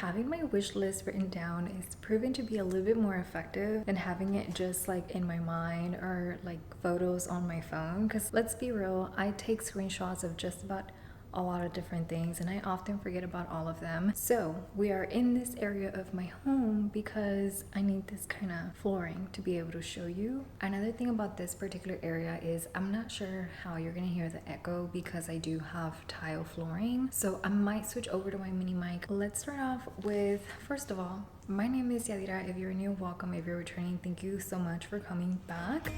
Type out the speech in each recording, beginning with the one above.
having my wish list written down is proven to be a little bit more effective than having it just like in my mind or like photos on my phone. Because let's be real, I take screenshots of just about a lot of different things and I often forget about all of them. So we are in this area of my home because I need this kind of flooring to be able to show you. Another thing about this particular area is I'm not sure how you're gonna hear the echo because I do have tile flooring, so I might switch over to my mini mic. Let's start off with, first of all, my name is Yadira. If you're new, welcome. If you're returning, thank you so much for coming back.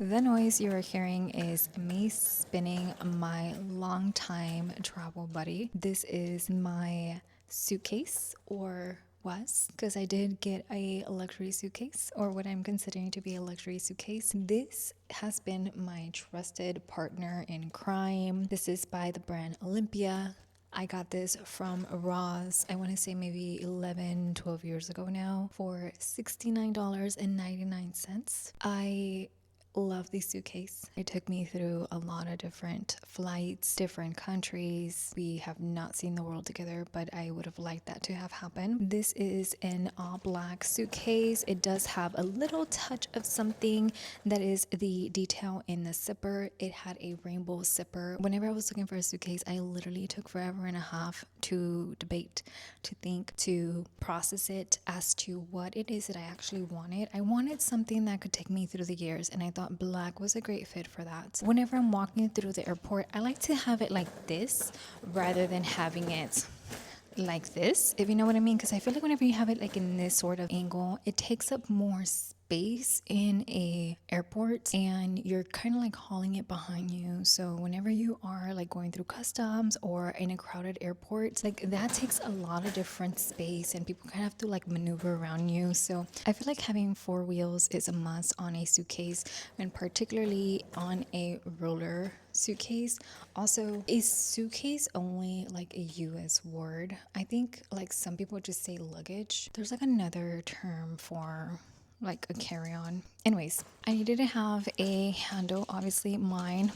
The noise you are hearing is me spinning my longtime travel buddy. This is my suitcase, or was, because I did get a luxury suitcase, or what I'm considering to be a luxury suitcase. This has been my trusted partner in crime. This is by the brand Olympia. I got this from Ross, I want to say maybe 11, 12 years ago now, for $69.99. I love this suitcase. It took me through a lot of different flights, different countries. We have not seen the world together, but I would have liked that to have happened. This is an all black suitcase. It does have a little touch of something, that is the detail in the zipper. It had a rainbow zipper. Whenever I was looking for a suitcase, I literally took forever and a half to debate, to think, to process it as to what it is that I actually wanted. I wanted something that could take me through the years, and I thought black was a great fit for that. Whenever I'm walking through the airport, I like to have it like this rather than having it like this, if you know what I mean, because I feel like whenever you have it like in this sort of angle, it takes up more space in a airport and you're kind of like hauling it behind you. So whenever you are like going through customs or in a crowded airport, like that takes a lot of different space and people kind of have to like maneuver around you. So I feel like having four wheels is a must on a suitcase, and particularly on a roller suitcase. Also, is suitcase only like a US word? I think like some people just say luggage. There's like another term for like a carry-on. Anyways, I needed to have a handle. Obviously mine,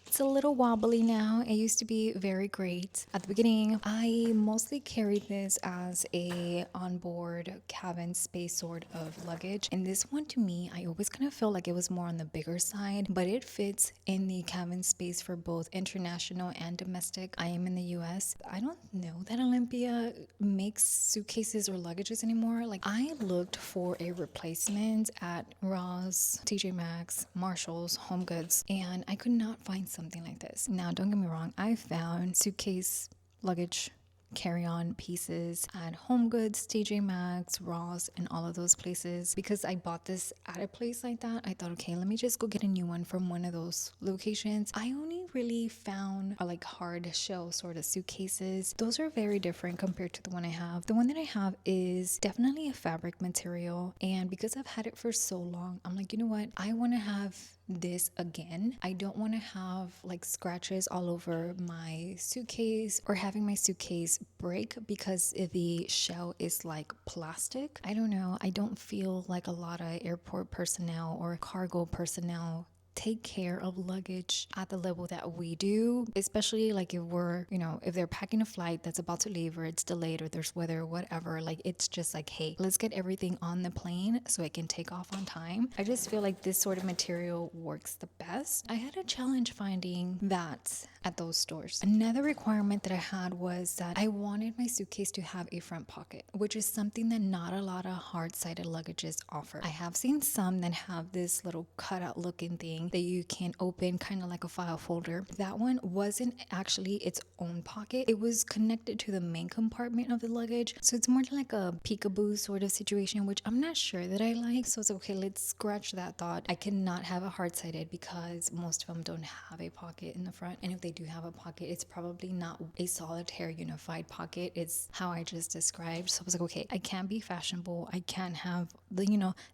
it's a little wobbly now. It used to be very great. At the beginning, I mostly carried this as a onboard cabin space sort of luggage. And this one, to me, I always kind of felt like it was more on the bigger side, but it fits in the cabin space for both international and domestic. I am in the US. I don't know that Olympia makes suitcases or luggages anymore. Like, I looked for a replacement at Ross, TJ Maxx, Marshalls, Home Goods, and I could not find something like this. Now, don't get me wrong, I found suitcase, luggage, carry-on pieces at Home Goods, TJ Maxx, Ross, and all of those places. Because I bought this at a place like that, I thought, okay, let me just go get a new one from one of those locations. I only really found like hard shell sort of suitcases. Those are very different compared to the one I have. The one that I have is definitely a fabric material, and because I've had it for so long, I'm like, you know what, I want to have this again. I don't want to have like scratches all over my suitcase or having my suitcase break because the shell is like plastic. I don't know. I don't feel like a lot of airport personnel or cargo personnel take care of luggage at the level that we do, especially like if we're, you know, if they're packing a flight that's about to leave or it's delayed or there's weather or whatever. Like, it's just like, hey, let's get everything on the plane so it can take off on time. I just feel like this sort of material works the best. I had a challenge finding that at those stores. Another requirement that I had was that I wanted my suitcase to have a front pocket, which is something that not a lot of hard-sided luggages offer. I have seen some that have this little cutout looking thing that you can open, kind of like a file folder. That one wasn't actually its own pocket. It was connected to the main compartment of the luggage. So it's more like a peekaboo sort of situation, which I'm not sure that I like. So it's okay, let's scratch that thought. I cannot have a hard-sided because most of them don't have a pocket in the front. And if they do have a pocket. It's probably not a solitaire unified pocket. It's how I just described. So I was like, okay, I can't be fashionable. I can't have the,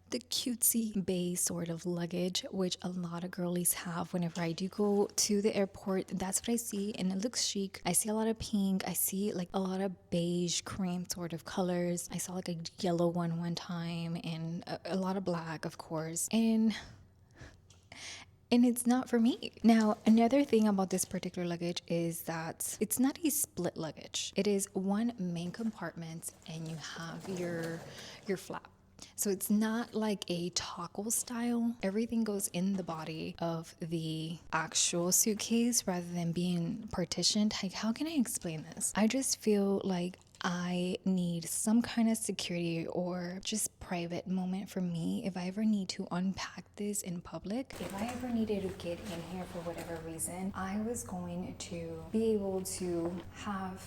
the cutesy bay sort of luggage, which a lot of girlies have. Whenever I do go to the airport, that's what I see, and it looks chic. I see a lot of pink. I see like a lot of beige, cream sort of colors. I saw like a yellow one time, and a lot of black, of course. And it's not for me. Now, another thing about this particular luggage is that it's not a split luggage. It is one main compartment, and you have your flap. So it's not like a toggle style. Everything goes in the body of the actual suitcase rather than being partitioned. Like, how can I explain this? I just feel like I need some kind of security or just private moment for me if I ever need to unpack this in public. If I ever needed to get in here for whatever reason, I was going to be able to have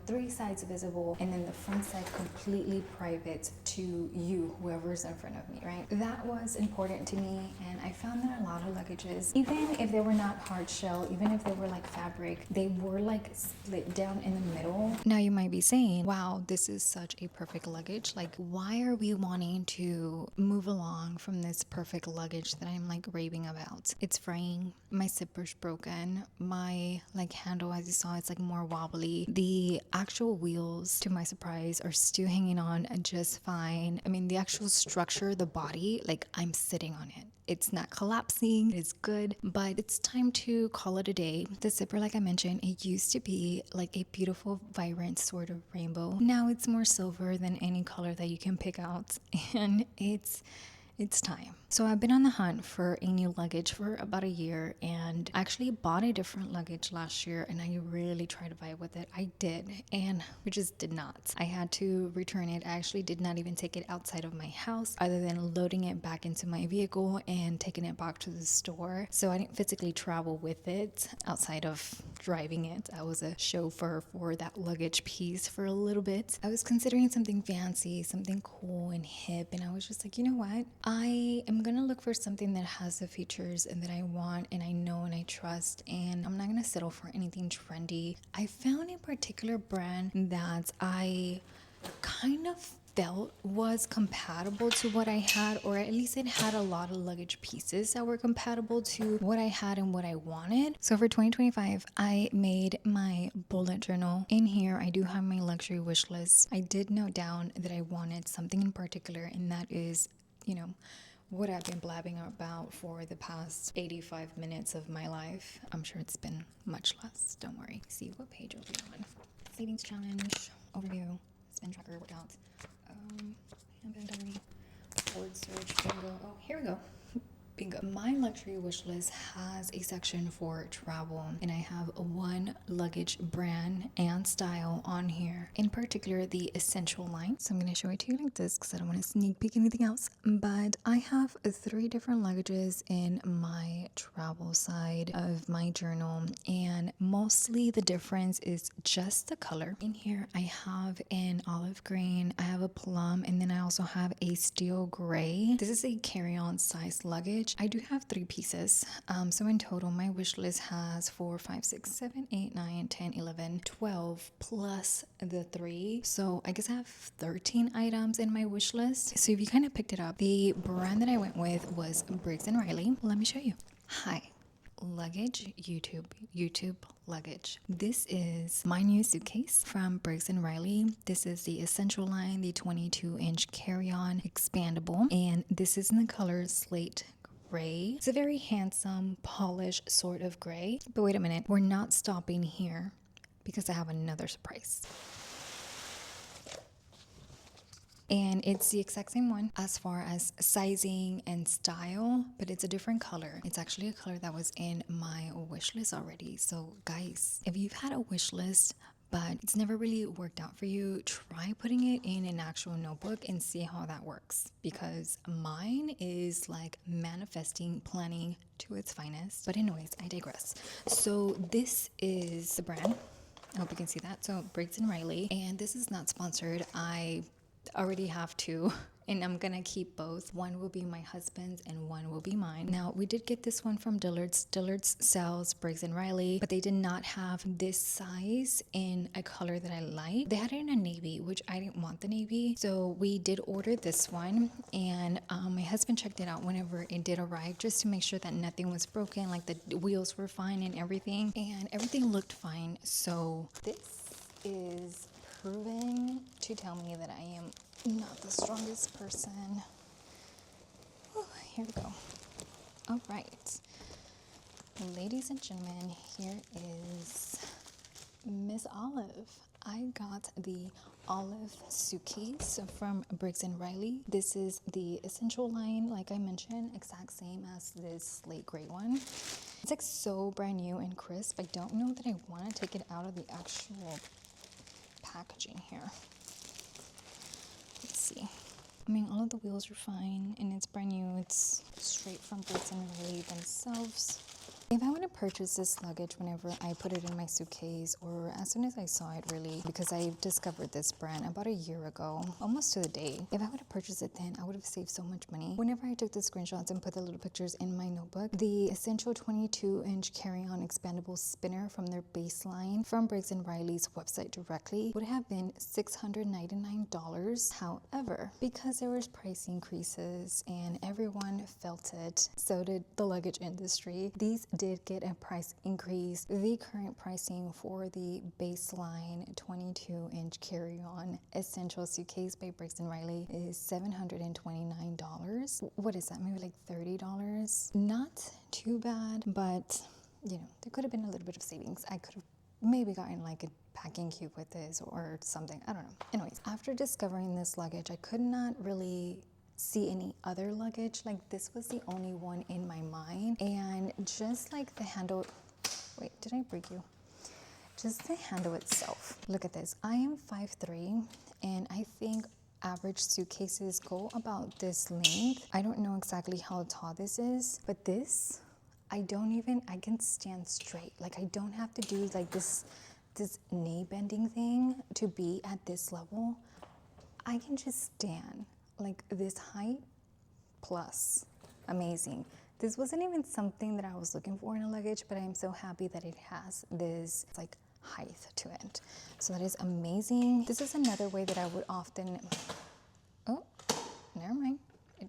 3 sides visible, and then the front side completely private to you, whoever's in front of me, right? That was important to me, and I found that a lot of luggages, even if they were not hard shell, even if they were like fabric, they were like split down in the middle. Now you might be saying, wow, this is such a perfect luggage. Like, why are we wanting to move along from this perfect luggage that I'm like raving about? It's fraying, my zipper's broken, my like handle, as you saw, it's like more wobbly. The actual wheels, to my surprise, are still hanging on just fine. I mean, the actual structure, the body, like I'm sitting on it. It's not collapsing, it's good, but it's time to call it a day. The zipper, like I mentioned, it used to be like a beautiful, vibrant sort of rainbow. Now it's more silver than any color that you can pick out, and it's time. So I've been on the hunt for a new luggage for about a year, and I actually bought a different luggage last year, and I really tried to vibe with it. I did, and we just did not. I had to return it. I actually did not even take it outside of my house other than loading it back into my vehicle and taking it back to the store. So I didn't physically travel with it outside of driving it. I was a chauffeur for that luggage piece for a little bit. I was considering something fancy, something cool and hip, and I was just like, you know what? I am gonna look for something that has the features and that I want and I know and I trust, and I'm not gonna settle for anything trendy. I found a particular brand that I kind of felt was compatible to what I had, or at least it had a lot of luggage pieces that were compatible to what I had and what I wanted. So for 2025, I made my bullet journal. In here, I do have my luxury wish list. I did note down that I wanted something in particular, and that is, what I've been blabbing about for the past 85 minutes of my life. I'm sure it's been much less. Don't worry. See what page are we on? Savings challenge, overview, spend tracker, workout, handbag diary, word search, bingo. Oh, here we go. Bingo. My luxury wish list has a section for travel, and I have one luggage brand and style on here, in particular the Essential line. So I'm going to show it to you like this because I don't want to sneak peek anything else, but I have 3 different luggages in my travel side of my journal, and mostly the difference is just the color. In here I have an olive green, I have a plum, and then I also have a steel gray. This is a carry-on size luggage. I do have 3 pieces. So in total, my wish list has 4, 5, 6, 7, 8, 9, 10, 11, 12 plus the 3. So I guess I have 13 items in my wish list. So if you kind of picked it up, the brand that I went with was Briggs Riley. Let me show you. Hi. Luggage, YouTube luggage. This is my new suitcase from Briggs & Riley. This is the Essential line, the 22-inch carry-on expandable, and this is in the color slate gray. It's a very handsome, polished sort of gray. But wait a minute, we're not stopping here because I have another surprise. And it's the exact same one as far as sizing and style, but it's a different color. It's actually a color that was in my wish list already. So guys, if you've had a wish list but it's never really worked out for you, try putting it in an actual notebook and see how that works, because mine is like manifesting planning to its finest. But anyways, I digress. So this is the brand. I hope you can see that. So Briggs & Riley, and this is not sponsored. I already have to and I'm gonna keep both. One will be my husband's and one will be mine. Now, we did get this one from Dillard's. Dillard's sells Briggs Riley, but they did not have this size in a color that I like. They had it in a navy, which I didn't want the navy, so we did order this one, and my husband checked it out whenever it did arrive just to make sure that nothing was broken, like the wheels were fine and everything looked fine. So this is proving to tell me that I am not the strongest person. Whew, here we go. All right, ladies and gentlemen, here is Miss Olive. I got the Olive suitcase from Briggs & Riley. This is the essential line, like I mentioned, exact same as this slate gray one. It's like so brand new and crisp. I don't know that I want to take it out of the actual packaging here. Let's see. I mean, all of the wheels are fine and it's brand new. It's straight from Briggs & Riley themselves. If I were to purchase this luggage whenever I put it in my suitcase, or as soon as I saw it really, because I discovered this brand about a year ago, almost to the day. If I were to purchase it then, I would have saved so much money. Whenever I took the screenshots and put the little pictures in my notebook, the essential 22-inch carry-on expandable spinner from their baseline from Briggs & Riley's website directly would have been $699. However, because there was price increases and everyone felt it, so did the luggage industry, these did get a price increase. The current pricing for the baseline 22-inch carry-on essential suitcase by Briggs & Riley is $729. What is that? Maybe like $30? Not too bad, but you know, there could have been a little bit of savings. I could have maybe gotten like a packing cube with this or something. I don't know. Anyways, after discovering this luggage, I could not really see any other luggage. Like, this was the only one in my mind. And just like the handle, wait, did I break you? Just the handle itself. Look at this. I am 5'3", and I think average suitcases go about this length. I don't know exactly how tall this is, but this, I can stand straight. Like, I don't have to do like this knee bending thing to be at this level. I can just stand like this height plus. Amazing. This wasn't even something that I was looking for in a luggage, but I'm so happy that it has this like height to it. So that is amazing. This is another way that I would often, oh, never mind. It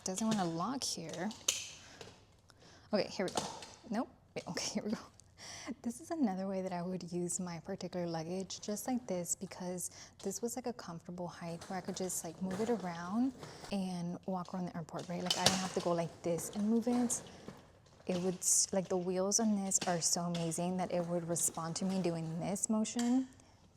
doesn't want to lock here. Okay, here we go. Nope. Okay, here we go. This is another way that I would use my particular luggage, just like this, because this was like a comfortable height where I could just like move it around and walk around the airport, right? Like, I don't have to go like this and move it. It would, like, the wheels on this are so amazing that it would respond to me doing this motion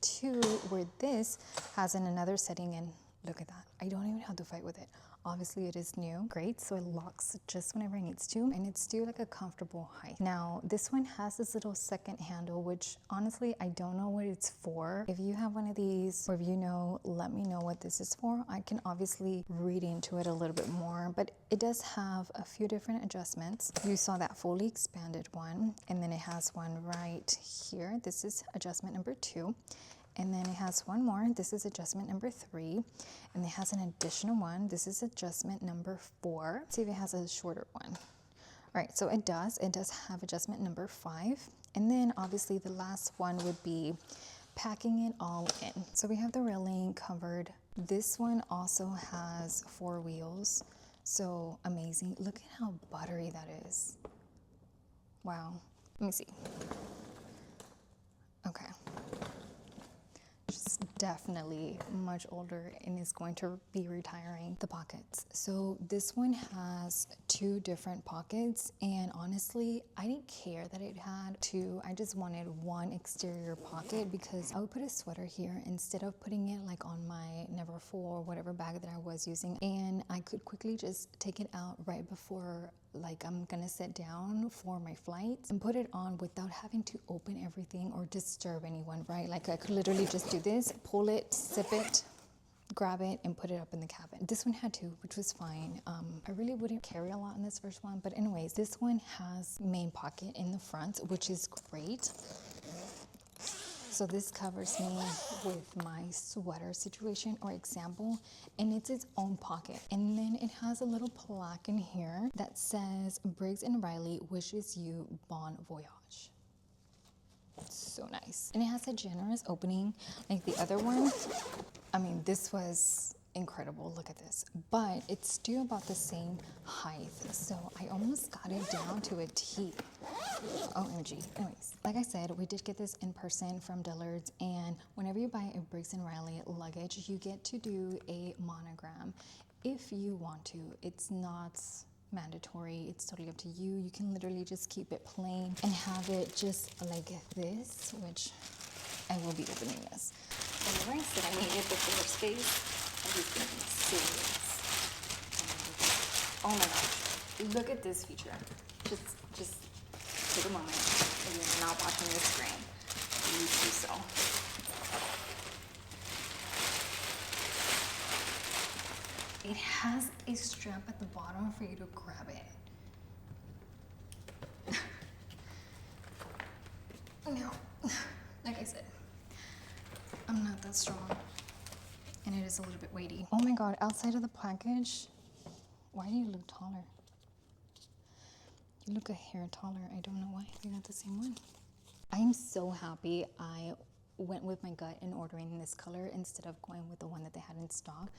to where this has in another setting, and look at that. I don't even have to fight with it. Obviously it is new, great, so it locks just whenever it needs to, and it's still like a comfortable height. Now this one has this little second handle, which honestly I don't know what it's for. If you have one of these, or if you know, let me know what this is for. I can obviously read into it a little bit more, but it does have a few different adjustments. You saw that fully expanded one, and then it has one right here. This is adjustment number 2. And then it has one more. This is adjustment number 3. And it has an additional one. This is adjustment number 4. Let's see if it has a shorter one. All right, so it does have adjustment number 5. And then obviously the last one would be packing it all in. So we have the railing covered. This one also has 4 wheels. So amazing. Look at how buttery that is. Wow. Let me see. Okay. Definitely much older and is going to be retiring. The pockets. So this one has 2 different pockets, and honestly I didn't care that it had 2. I just wanted one exterior pocket because I would put a sweater here instead of putting it like on my Neverfull or whatever bag that I was using, and I could quickly just take it out right before like I'm gonna sit down for my flight and put it on without having to open everything or disturb anyone, right? Like, I could literally just do this, pull it, zip it, grab it, and put it up in the cabin. This one had 2, which was fine. I really wouldn't carry a lot in this first one, but anyways, this one has main pocket in the front, which is great. So this covers me with my sweater situation or example, and it's its own pocket. And then it has a little plaque in here that says Briggs & Riley wishes you bon voyage. So nice. And it has a generous opening like the other one. I mean, this was incredible. Look at this. But it's still about the same height. So I almost got it down to a T. OMG. Anyways, like I said, we did get this in person from Dillard's, and whenever you buy a Briggs & Riley luggage, you get to do a monogram if you want to. It's not mandatory. It's totally up to you. You can literally just keep it plain and have it just like this, which I will be opening this. Whenever I said I needed the floor space, I was being serious. Oh my gosh. Look at this feature. Just take a moment. If you're not watching this screen, please do so. It has a strap at the bottom for you to grab it. No, like I said, I'm not that strong, and it is a little bit weighty. Oh my God, outside of the package, why do you look taller? You look a hair taller. I don't know why. You're not the same one. I'm so happy I went with my gut in ordering this color instead of going with the one that they had in stock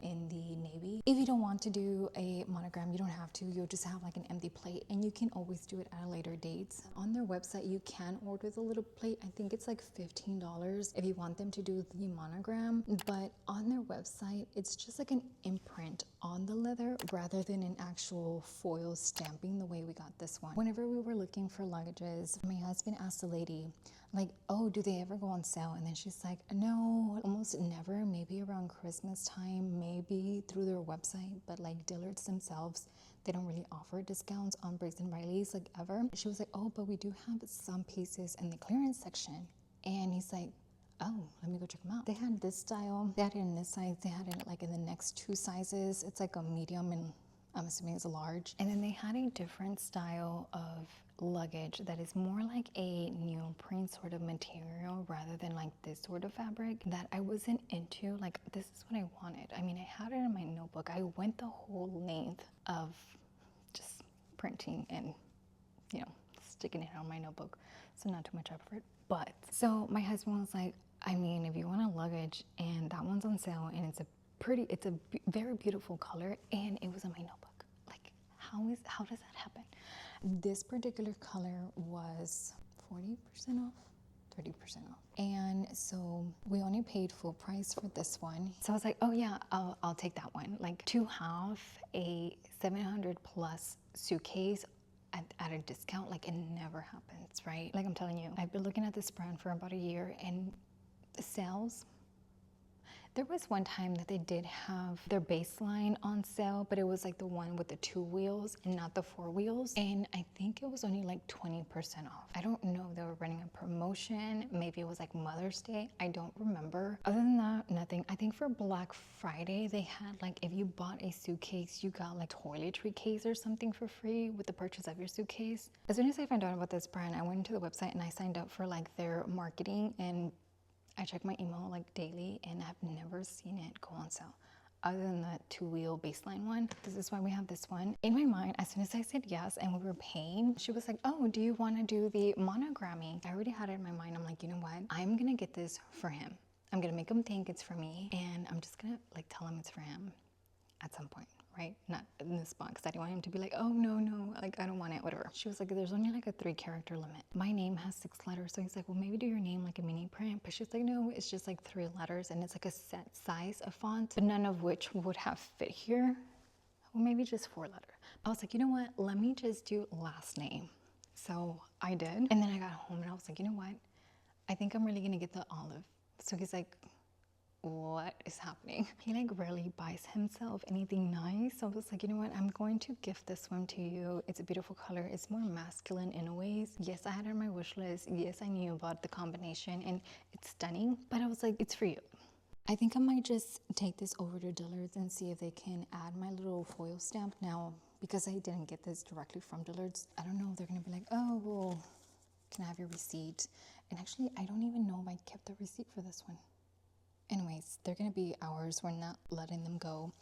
in the navy. If you don't want to do a monogram, you don't have to. You'll just have like an empty plate, and you can always do it at a later date. On their website, you can order the little plate. I think it's like $15 if you want them to do the monogram, but on their website, it's just like an imprint on the leather rather than an actual foil stamping the way we got this one. Whenever we were looking for luggages, my husband asked the lady, like, oh, do they ever go on sale? And then she's like, no, almost never. Maybe around Christmas time, maybe through their website, but like Dillard's themselves, they don't really offer discounts on Briggs & Riley's like ever. She was like, oh, but we do have some pieces in the clearance section. And he's like, oh, let me go check them out. They had this style, they had it in this size, they had it like in the next two sizes. It's like a medium and I'm assuming it's a large. And then they had a different style of luggage that is more like a neoprene sort of material rather than like this sort of fabric that I wasn't into. Like, this is what I wanted. I mean, I had it in my notebook. I went the whole length of just printing and, you know, sticking it on my notebook. So not too much effort. But so my husband was like, I mean, if you want a luggage and that one's on sale and it's a very beautiful color and it was in my notebook. Like, how does that happen? This particular color was 40% off, 30% off. And so we only paid full price for this one. So I was like, oh yeah, I'll take that one. Like, to have a 700 plus suitcase at a discount, like, it never happens, right? Like, I'm telling you, I've been looking at this brand for about a year, and the sales, there was one time that they did have their baseline on sale, but it was like the one with the 2 wheels and not the 4 wheels. And I think it was only like 20% off. I don't know if they were running a promotion. Maybe it was like Mother's Day. I don't remember. Other than that, nothing. I think for Black Friday, they had like, if you bought a suitcase, you got like toiletry case or something for free with the purchase of your suitcase. As soon as I found out about this brand, I went into the website and I signed up for like their marketing, and I check my email like daily, and I've never seen it go on sale other than the 2-wheel baseline one. This is why we have this one. In my mind, as soon as I said yes and we were paying, she was like, oh, do you want to do the monogramming? I already had it in my mind. I'm like, you know what? I'm going to get this for him. I'm going to make him think it's for me, and I'm just going to like tell him it's for him at some point. Right? Not in this spot, because I didn't want him to be like, oh, no, like, I don't want it, whatever. She was like, there's only like a 3-character limit. My name has 6 letters. So he's like, well, maybe do your name like a mini print. But she's like, no, it's just like 3 letters, and it's like a set size of font, but none of which would have fit here. Well, maybe just 4 letter. I was like, you know what? Let me just do last name. So I did. And then I got home and I was like, you know what? I think I'm really going to get the olive. So he's like, what is happening? He like rarely buys himself anything nice. So I was like, you know what? I'm going to gift this one to you. It's a beautiful color. It's more masculine in a ways. Yes, I had it on my wish list. Yes, I knew about the combination and it's stunning, but I was like, it's for you. I think I might just take this over to Dillard's and see if they can add my little foil stamp. Now, because I didn't get this directly from Dillard's, I don't know if they're gonna be like, oh, well, can I have your receipt? And actually, I don't even know if I kept the receipt for this one. Anyways, they're gonna be ours. We're not letting them go.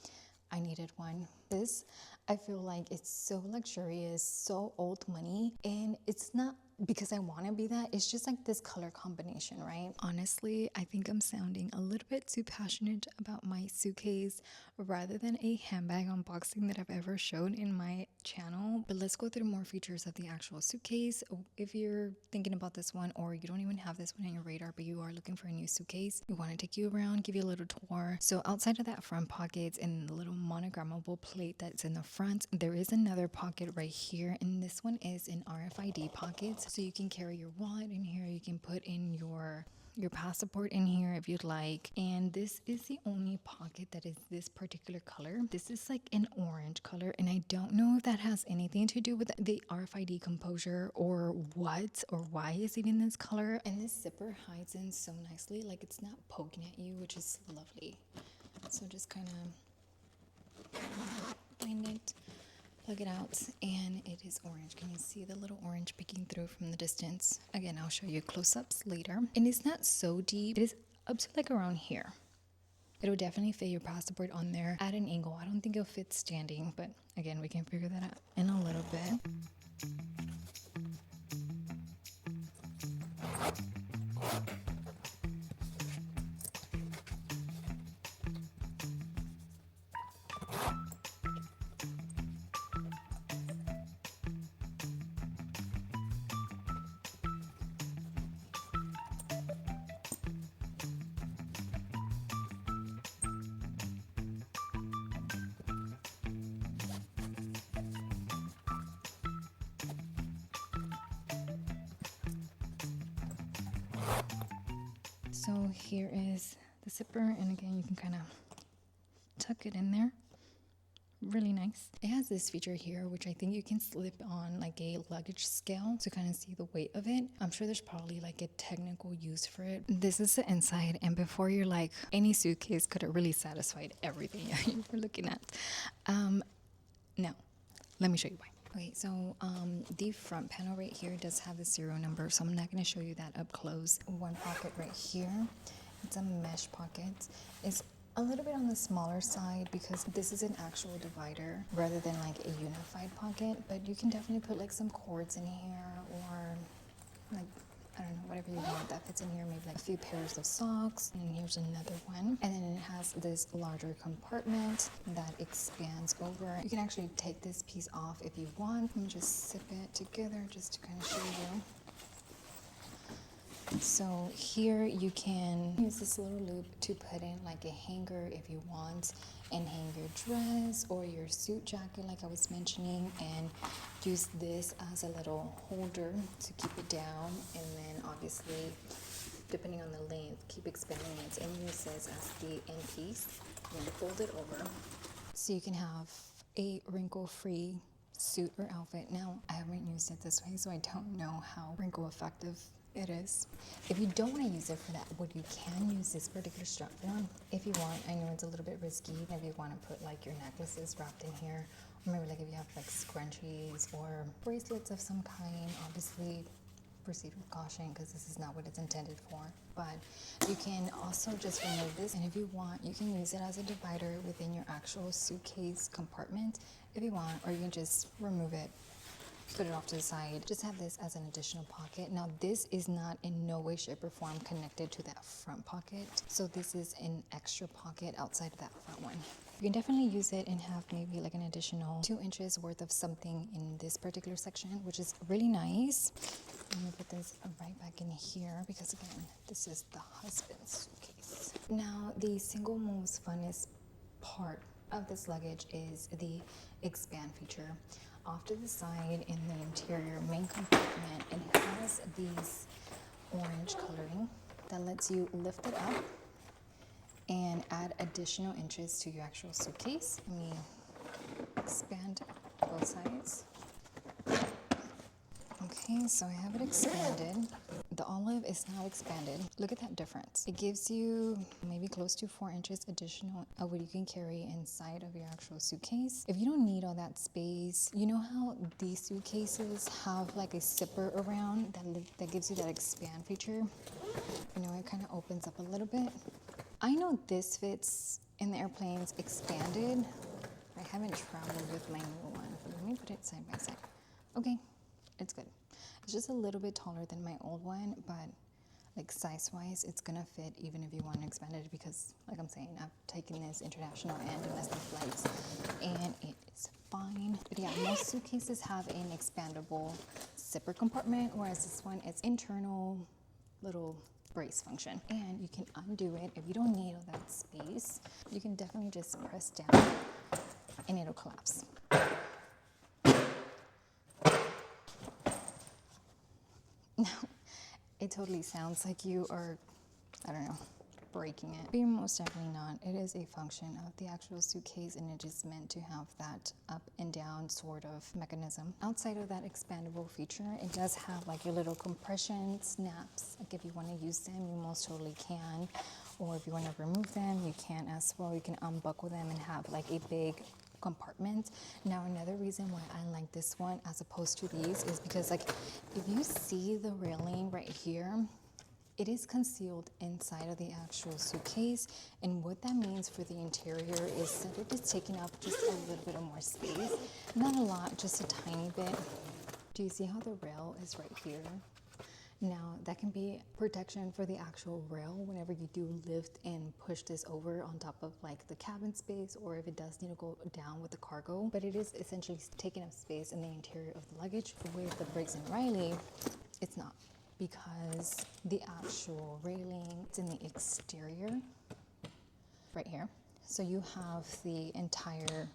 I needed one. This, I feel like it's so luxurious, so old money, and it's not because I want to be that. It's just like this color combination, right? Honestly, I think I'm sounding a little bit too passionate about my suitcase rather than a handbag unboxing that I've ever shown in my channel. But let's go through more features of the actual suitcase. If you're thinking about this one, or you don't even have this one on your radar, but you are looking for a new suitcase, we want to take you around, give you a little tour. So outside of that front pockets and the little monogrammable plate that's in the front, there is another pocket right here, and this one is an RFID pocket, so you can carry your wallet in here. You can put in your passport in here if you'd like. And this is the only pocket that is this particular color. This is like an orange color, and I don't know if that has anything to do with the RFID composure or what or why it's even this color. And this zipper hides in so nicely, like it's not poking at you, which is lovely. So just kind of find it, plug it out, and it is orange. Can you see the little orange peeking through from the distance? Again, I'll show you close-ups later. And it's not so deep. It is up to like around here. It'll definitely fit your passport on there at an angle. I don't think it'll fit standing, but again, we can figure that out in a little bit. So here is the zipper, and again, you can kind of tuck it in there. Really nice. It has this feature here, which I think you can slip on like a luggage scale to kind of see the weight of it. I'm sure there's probably like a technical use for it. This is the inside, and before you're like, any suitcase could have really satisfied everything you were looking at. No, let me show you why. Okay, so the front panel right here does have the serial number, so I'm not going to show you that up close. One pocket right here, it's a mesh pocket. It's a little bit on the smaller side because this is an actual divider rather than like a unified pocket, but you can definitely put like some cords in here, or like, I don't know, whatever you want that fits in here, maybe like a few pairs of socks. And here's another one. And then it has this larger compartment that expands over. You can actually take this piece off if you want. Let me just zip it together just to kind of show you. So here you can use this little loop to put in like a hanger if you want, and hang your dress or your suit jacket like I was mentioning, and use this as a little holder to keep it down. And then obviously, depending on the length, keep expanding it and use this as the end piece, and fold it over so you can have a wrinkle-free suit or outfit. Now, I haven't used it this way, so I don't know how wrinkle effective it is. If you don't want to use it for that, what you can use this particular strap on if you want. I know it's a little bit risky if you want to put like your necklaces wrapped in here, or maybe like if you have like scrunchies or bracelets of some kind. Obviously proceed with caution because this is not what it's intended for. But you can also just remove this, and if you want, you can use it as a divider within your actual suitcase compartment if you want, or you can just remove it, put it off to the side. Just have this as an additional pocket. Now, this is not in no way, shape, or form connected to that front pocket. So this is an extra pocket outside of that front one. You can definitely use it and have maybe like an additional 2 inches worth of something in this particular section, which is really nice. Let me put this right back in here because again, this is the husband's suitcase. Now, the single most funnest part of this luggage is the expand feature. Off to the side in the interior main compartment, it has these orange coloring that lets you lift it up and add additional inches to your actual suitcase. Let me expand both sides. Okay, so I have it expanded. The olive is not expanded. Look at that difference. It gives you maybe close to 4 inches additional of what you can carry inside of your actual suitcase. If you don't need all that space, you know how these suitcases have like a zipper around that gives you that expand feature? You know, it kind of opens up a little bit. I know this fits in the airplanes expanded. I haven't traveled with my new one. Let me put it side by side. Okay, it's good. It's just a little bit taller than my old one, but like size-wise, it's gonna fit even if you want to expand it because, like I'm saying, I've taken this international and domestic flights, and it is fine. But yeah, most suitcases have an expandable zipper compartment, whereas this one is internal little brace function, and you can undo it if you don't need all that space. You can definitely just press down and it'll collapse. Now, it totally sounds like you are, I don't know, breaking it. But you're most definitely not. It is a function of the actual suitcase, and it is meant to have that up and down sort of mechanism. Outside of that expandable feature, it does have like your little compression snaps. Like if you want to use them, you most totally can. Or if you want to remove them, you can as well. You can unbuckle them and have like a big compartment. Now, another reason why I like this one as opposed to these is because, like, if you see the railing right here, it is concealed inside of the actual suitcase, and what that means for the interior is that it is taking up just a little bit of more space. Not a lot, just a tiny bit. Do you see how the rail is right here? Now, that can be protection for the actual rail whenever you do lift and push this over on top of like the cabin space, or if it does need to go down with the cargo. But it is essentially taking up space in the interior of the luggage. With the Briggs Riley, it's not, because the actual railing is in the exterior right here. So you have the entire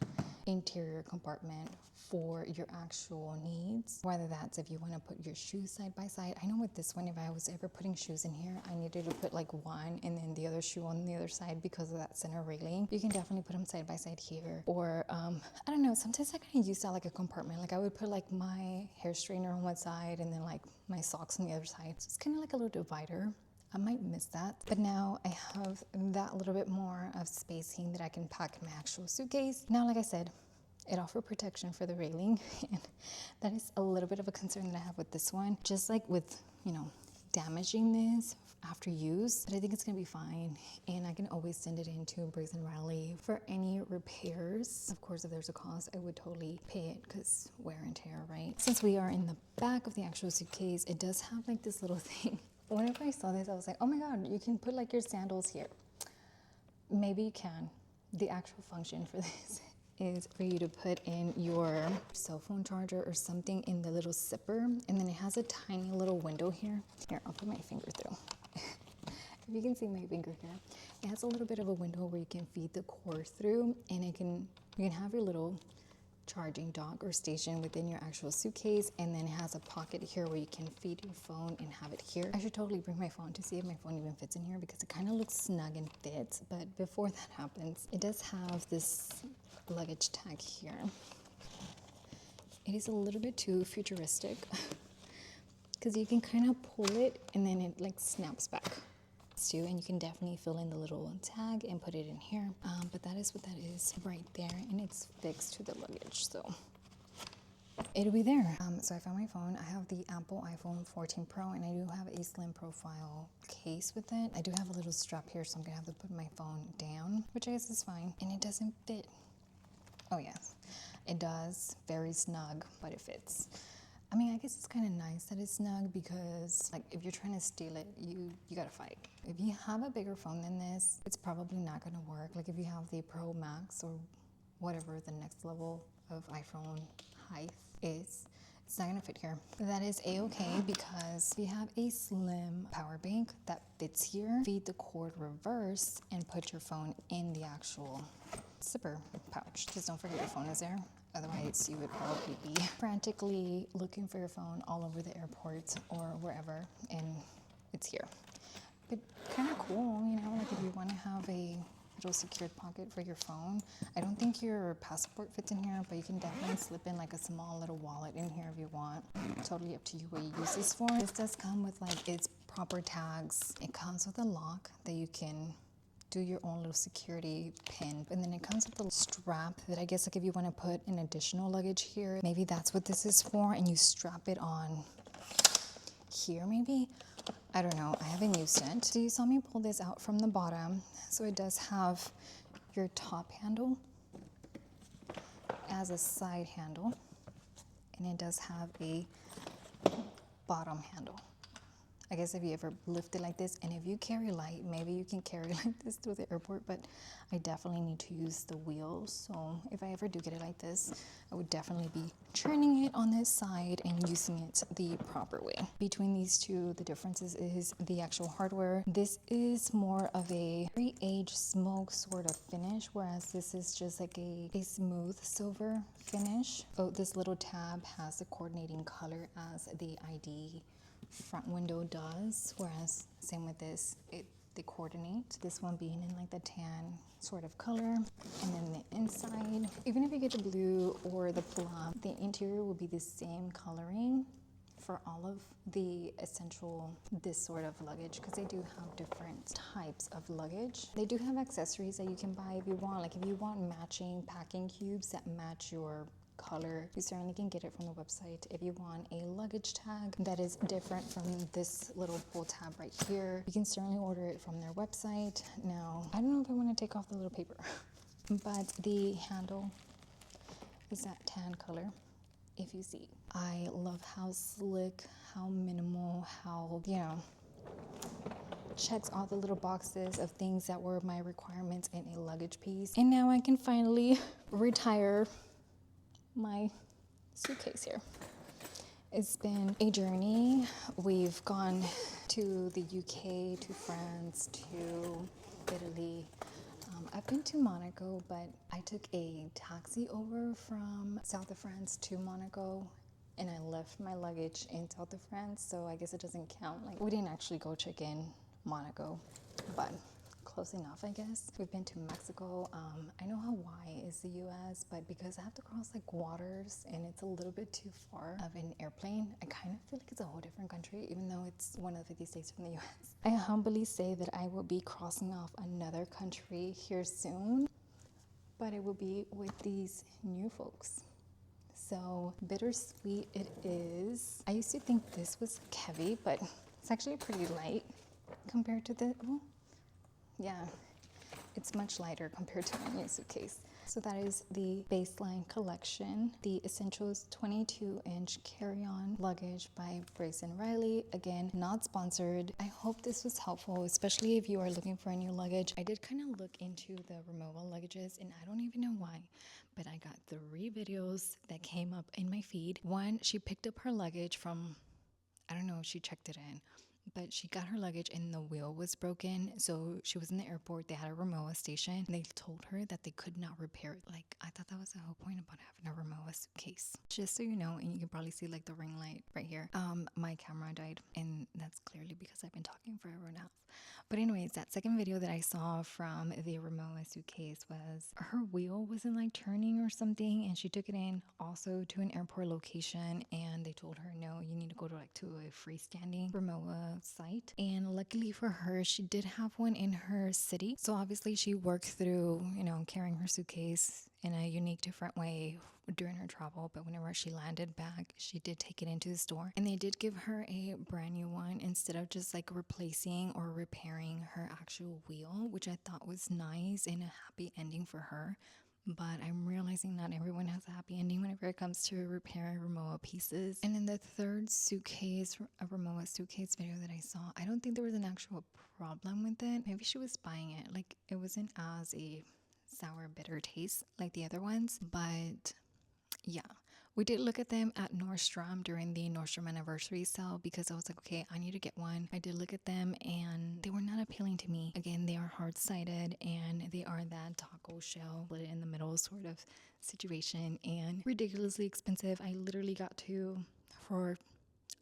interior compartment for your actual needs, whether that's if you want to put your shoes side by side. I know with this one, if I was ever putting shoes in here, I needed to put like one and then the other shoe on the other side because of that center railing. You can definitely put them side by side here. Or I don't know, sometimes I kind of use that like a compartment. Like I would put like my hair straightener on one side and then like my socks on the other side. So it's kind of like a little divider. I might miss that, but now I have that little bit more of spacing that I can pack in my actual suitcase. Now, like I said, it offers protection for the railing, and that is a little bit of a concern that I have with this one. Just like with, you know, damaging this after use, but I think it's gonna be fine, and I can always send it into Briggs & Riley for any repairs. Of course, if there's a cost, I would totally pay it because wear and tear, right? Since we are in the back of the actual suitcase, it does have like this little thing. Whenever I saw this, I was like, oh my God, you can put like your sandals here. Maybe you can. The actual function for this is for you to put in your cell phone charger or something in the little zipper, and then it has a tiny little window here. Here, I'll put my finger through. If you can see my finger here, it has a little bit of a window where you can feed the cord through, and you can have your little charging dock or station within your actual suitcase, and then it has a pocket here where you can feed your phone and have it here. I should totally bring my phone to see if my phone even fits in here because it kind of looks snug and fits, but before that happens, it does have this luggage tag here. It is a little bit too futuristic because you can kind of pull it and then it like snaps back too, and you can definitely fill in the little tag and put it in here, but that is what that is right there, and it's fixed to the luggage, so it'll be there. So I found my phone. I have the Apple iPhone 14 Pro, and I do have a slim profile case with it. I do have a little strap here, so I'm gonna have to put my phone down, which I guess is fine, and it doesn't fit. Oh yes, it does, very snug, but it fits. I mean, I guess it's kind of nice that it's snug because, like, if you're trying to steal it, you gotta fight. If you have a bigger phone than this, it's probably not gonna work. Like, if you have the Pro Max or whatever the next level of iPhone height is, it's not gonna fit here. That is a-okay because we have a slim power bank that fits here. Feed the cord reverse and put your phone in the actual zipper pouch. Just don't forget your phone is there. Otherwise, you would probably be frantically looking for your phone all over the airport or wherever, and it's here. But kind of cool, you know, like if you want to have a little secured pocket for your phone. I don't think your passport fits in here, but you can definitely slip in like a small little wallet in here if you want. Totally up to you what you use this for. This does come with like its proper tags. It comes with a lock that you can do your own little security pin, and then it comes with a strap that I guess like if you want to put an additional luggage here, maybe that's what this is for, and you strap it on here maybe. I don't know, I haven't used it. So you saw me pull this out from the bottom. So it does have your top handle as a side handle, and it does have a bottom handle. I guess if you ever lift it like this, and if you carry light, maybe you can carry like this to the airport, but I definitely need to use the wheels. So if I ever do get it like this, I would definitely be turning it on this side and using it the proper way. Between these two, the differences is the actual hardware. This is more of a very aged smoke sort of finish, whereas this is just like a smooth silver finish. Oh, this little tab has the coordinating color as the ID front window does, whereas same with this, they coordinate. This one being in like the tan sort of color, and then the inside, even if you get the blue or the plum, the interior will be the same coloring for all of the essential this sort of luggage, because they do have different types of luggage. They do have accessories that you can buy if you want, like if you want matching packing cubes that match your color, you certainly can get it from the website. If you want a luggage tag that is different from this little pull tab right here, you can certainly order it from their website. Now, I don't know if I want to take off the little paper, but the handle is that tan color. If you see, I love how slick, how minimal, how, you know, checks all the little boxes of things that were my requirements in a luggage piece. And now I can finally retire my suitcase here. It's been a journey. We've gone to the UK, to France, to Italy. I've been to Monaco, but I took a taxi over from south of France to Monaco, and I left my luggage in south of France, so I guess it doesn't count. Like, we didn't actually go check in Monaco, but close enough, I guess. We've been to Mexico. I know Hawaii is the US, but because I have to cross like waters and it's a little bit too far of an airplane, I kind of feel like it's a whole different country, even though it's one of the 50 states from the US. I humbly say that I will be crossing off another country here soon, but it will be with these new folks. So bittersweet it is. I used to think this was heavy, but it's actually pretty light compared to the, well, yeah, it's much lighter compared to my new suitcase. So that is the baseline collection, the Essentials 22-inch carry-on luggage by Briggs Riley. Again, not sponsored. I hope this was helpful, especially if you are looking for a new luggage. I did kind of look into the Rimowa luggages, and I don't even know why, but I got 3 videos that came up in my feed. One, she picked up her luggage from, I don't know if she checked it in, but she got her luggage and the wheel was broken. So she was in the airport. They had a Rimowa station. And they told her that they could not repair it. Like, I thought that was the whole point about having a Rimowa suitcase. Just so you know, and you can probably see like the ring light right here. My camera died, and that's clearly because I've been talking for hour and a half. But anyways, that second video that I saw from the Rimowa suitcase was her wheel wasn't like turning or something, and she took it in also to an airport location, and they told her, no, you need to go to a freestanding Rimowa site. And luckily for her, she did have one in her city. So obviously she worked through, carrying her suitcase in a unique, different way during her travel, but whenever she landed back, she did take it into the store, and they did give her a brand new one instead of just like replacing or repairing her actual wheel, which I thought was nice and a happy ending for her. But I'm realizing not everyone has a happy ending whenever it comes to repairing Rimowa pieces. And in the third suitcase, a Rimowa suitcase video that I saw, I don't think there was an actual problem with it. Maybe she was buying it, like it wasn't as a sour bitter taste like the other ones. But yeah, we did look at them at Nordstrom during the Nordstrom anniversary sale, because I was like, okay, I need to get one. I did look at them and they were not appealing to me. Again, they are hard-sided and they are that taco shell split in the middle sort of situation, and ridiculously expensive. I literally got 2 for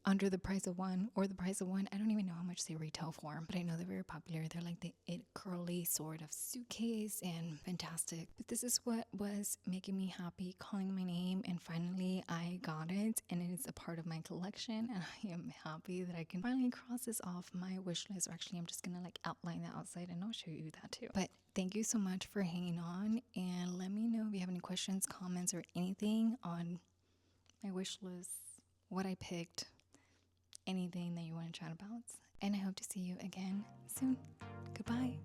under the price of one or the price of one. I don't even know how much they retail for, but I know they're very popular. They're like the it curly sort of suitcase and fantastic. But this is what was making me happy, calling my name, and finally I got it and it is a part of my collection, and I am happy that I can finally cross this off my wish list. Or actually, I'm just gonna like outline the outside and I'll show you that too. But thank you so much for hanging on, and let me know if you have any questions, comments, or anything on my wish list, what I picked, anything that you want to chat about. And I hope to see you again soon. Goodbye.